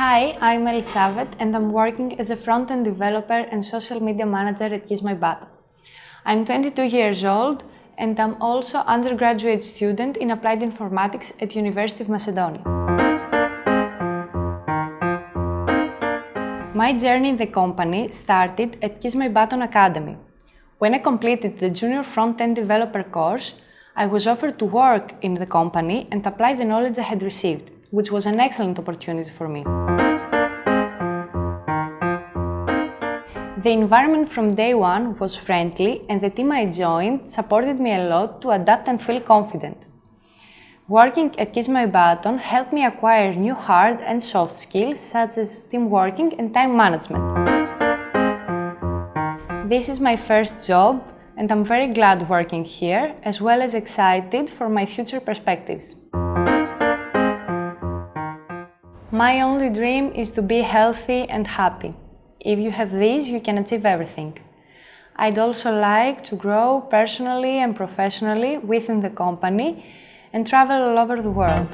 Hi, I'm Elisabeth and I'm working as a front-end developer and social media manager at Kiss My Button. I'm 22 years old and I'm also undergraduate student in applied informatics at University of Macedonia. My journey in the company started at Kiss My Button Academy. When I completed the junior front-end developer course, I was offered to work in the company and apply the knowledge I had received, which was an excellent opportunity for me. The environment from day one was friendly and the team I joined supported me a lot to adapt and feel confident. Working at Kiss My Button helped me acquire new hard and soft skills such as team working and time management. This is my first job and I'm very glad working here, as well as excited for my future perspectives. My only dream is to be healthy and happy. If you have this, you can achieve everything. I'd also like to grow personally and professionally within the company and travel all over the world.